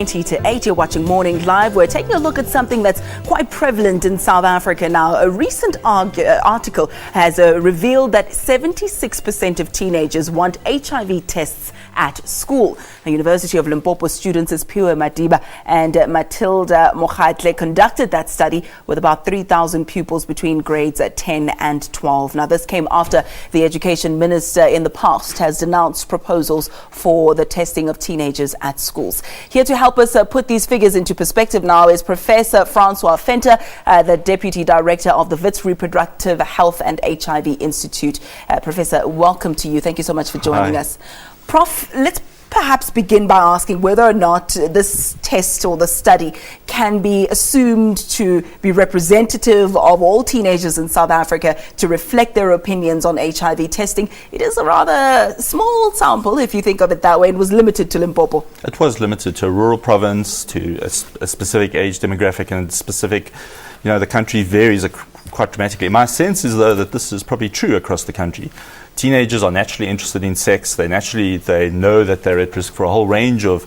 to 8, you're watching Morning Live. We're taking a look at something that's quite prevalent in South Africa now. A recent article has revealed that 76% of teenagers want HIV tests at school. The University of Limpopo students Sphiwe, Madiba and Mathilda Mokgatle conducted that study with about 3,000 pupils between grades 10 and 12. Now, this came after the education minister in the past has denounced proposals for the testing of teenagers at schools. Here to help us put these figures into perspective now is Professor Francois Venter, the Deputy Director of the Wits Reproductive Health and HIV Institute. Professor, welcome to you. Thank you so much for joining us. Prof, let's perhaps begin by asking whether or not this test or the study can be assumed to be representative of all teenagers in South Africa to reflect their opinions on HIV testing. It is a rather small sample, if you think of it that way, and was limited to Limpopo. It was limited to a rural province, to a specific age demographic and specific, the country varies quite dramatically. My sense is, though, that this is probably true across the country. Teenagers are naturally interested in sex. They know that they're at risk for a whole range of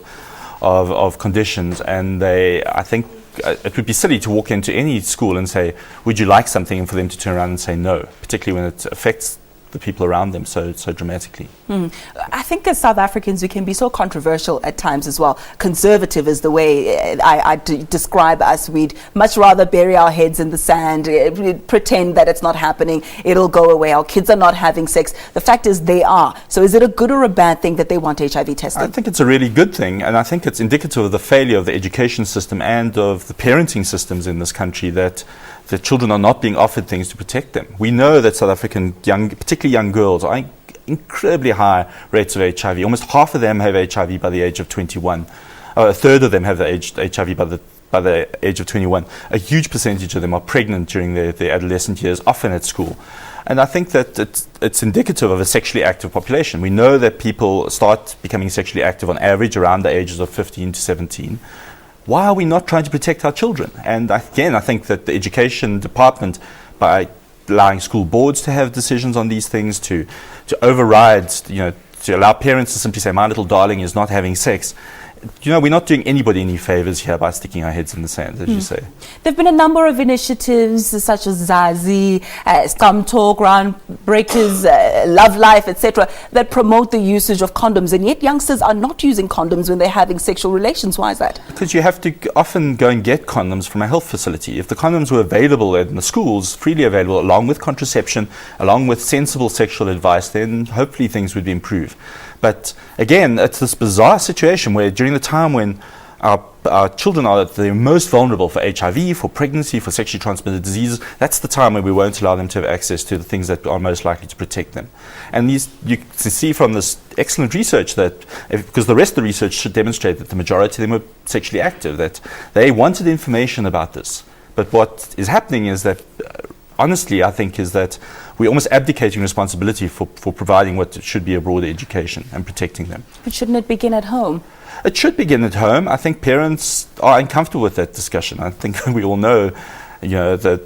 conditions, and I think it would be silly to walk into any school and say, would you like something, and for them to turn around and say no, particularly when it affects the people around them so dramatically. I think as South Africans we can be so controversial at times as well. Conservative is the way I describe us. We'd much rather bury our heads in the sand, pretend that it's not happening, it'll go away. Our kids are not having sex. The fact is they are. So is it a good or a bad thing that they want HIV testing? I think it's a really good thing, and I think it's indicative of the failure of the education system and of the parenting systems in this country, that the children are not being offered things to protect them. We know that South African particularly young girls, are incredibly high rates of HIV. Almost half of them have HIV by the age of 21. A third of them have HIV by the age of 21. A huge percentage of them are pregnant during their adolescent years, often at school. And I think that it's indicative of a sexually active population. We know that people start becoming sexually active on average around the ages of 15 to 17. Why are we not trying to protect our children? And again, I think that the education department, by allowing school boards to have decisions on these things, to override, to allow parents to simply say, my little darling is not having sex. We're not doing anybody any favors here by sticking our heads in the sand, as you say. There have been a number of initiatives such as Zazi, Scum Talk, Groundbreakers, Love Life, etc., that promote the usage of condoms, and yet youngsters are not using condoms when they're having sexual relations. Why is that? Because you have to often go and get condoms from a health facility. If the condoms were available in the schools, freely available, along with contraception, along with sensible sexual advice, then hopefully things would improve. But again, it's this bizarre situation where during the time when our children are the most vulnerable for HIV, for pregnancy, for sexually transmitted diseases, that's the time when we won't allow them to have access to the things that are most likely to protect them. And you can see from this excellent research that, because the rest of the research should demonstrate that the majority of them were sexually active, that they wanted information about this. But what is happening is that, honestly, I think, is that we're almost abdicating responsibility for providing what should be a broader education and protecting them. But shouldn't it begin at home? It should begin at home. I think parents are uncomfortable with that discussion. I think we all know, that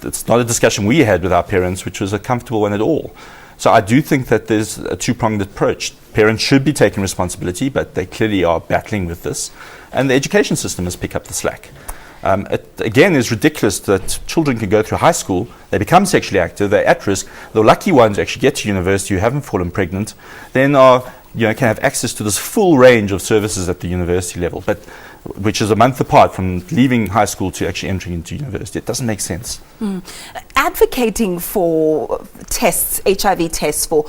it's not a discussion we had with our parents, which was a comfortable one at all. So I do think that there's a two-pronged approach. Parents should be taking responsibility, but they clearly are battling with this. And the education system has picked up the slack. It, again, is ridiculous that children can go through high school, they become sexually active, they're at risk. The lucky ones who actually get to university, who haven't fallen pregnant, then can have access to this full range of services at the university level, but which is a month apart from leaving high school to actually entering into university. It doesn't make sense. Advocating for tests, HIV tests, for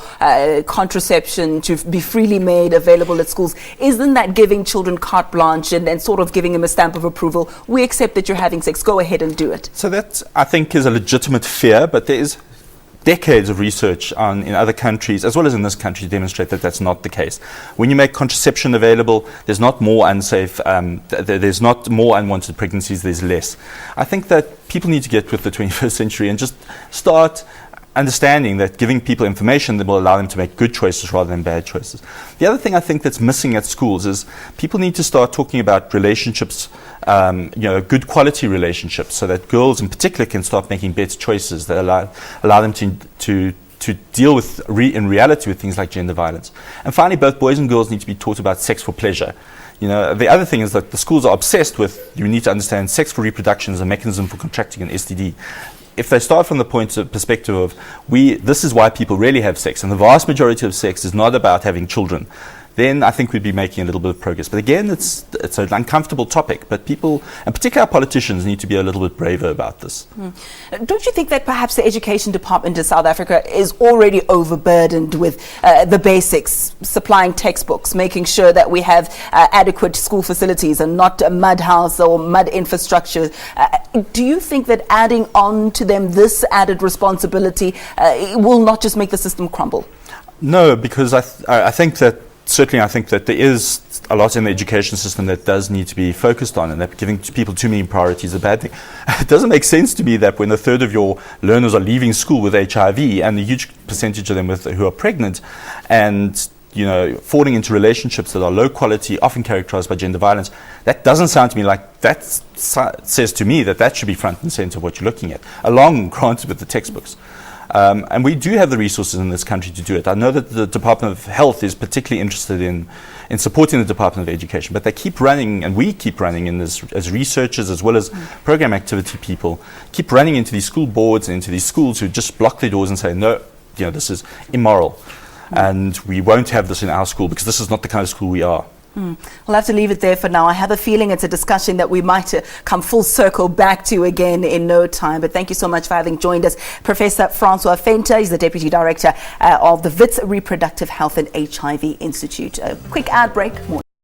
contraception to be freely made available at schools, isn't that giving children carte blanche and sort of giving them a stamp of approval? We accept that you're having sex, go ahead and do it. So that, I think, is a legitimate fear, but there is decades of research in other countries, as well as in this country, to demonstrate that that's not the case. When you make contraception available, there's not more unsafe, there's not more unwanted pregnancies, there's less. I think that people need to get with the 21st century and just start understanding that giving people information that will allow them to make good choices rather than bad choices. The other thing I think that's missing at schools is people need to start talking about relationships, good quality relationships, so that girls in particular can start making better choices that allow them to deal with in reality with things like gender violence. And finally, both boys and girls need to be taught about sex for pleasure. You know, the other thing is that the schools are obsessed with, you need to understand sex for reproduction as a mechanism for contracting an STD. If they start from the perspective of, this is why people really have sex, and the vast majority of sex is not about having children, then I think we'd be making a little bit of progress. But again, it's an uncomfortable topic, but people, and particularly our politicians, need to be a little bit braver about this. Don't you think that perhaps the education department in South Africa is already overburdened with the basics, supplying textbooks, making sure that we have adequate school facilities and not a mud house or mud infrastructure? Do you think that adding on to them this added responsibility will not just make the system crumble? No, because I think that there is a lot in the education system that does need to be focused on, and that giving people too many priorities is a bad thing. It doesn't make sense to me that when a third of your learners are leaving school with HIV and a huge percentage of them who are pregnant and falling into relationships that are low quality, often characterized by gender violence, that doesn't sound to me like that says to me that should be front and center of what you're looking at, along, granted, with the textbooks. And we do have the resources in this country to do it. I know that the Department of Health is particularly interested in supporting the Department of Education, but they keep running, and we keep running as researchers as well as program activity people, keep running into these school boards and into these schools who just block their doors and say, no, this is immoral. And we won't have this in our school because this is not the kind of school we are. We'll have to leave it there for now. I have a feeling it's a discussion that we might come full circle back to again in no time. But thank you so much for having joined us. Professor Francois Venter is the Deputy Director of the Wits Reproductive Health and HIV Institute. A quick ad break. More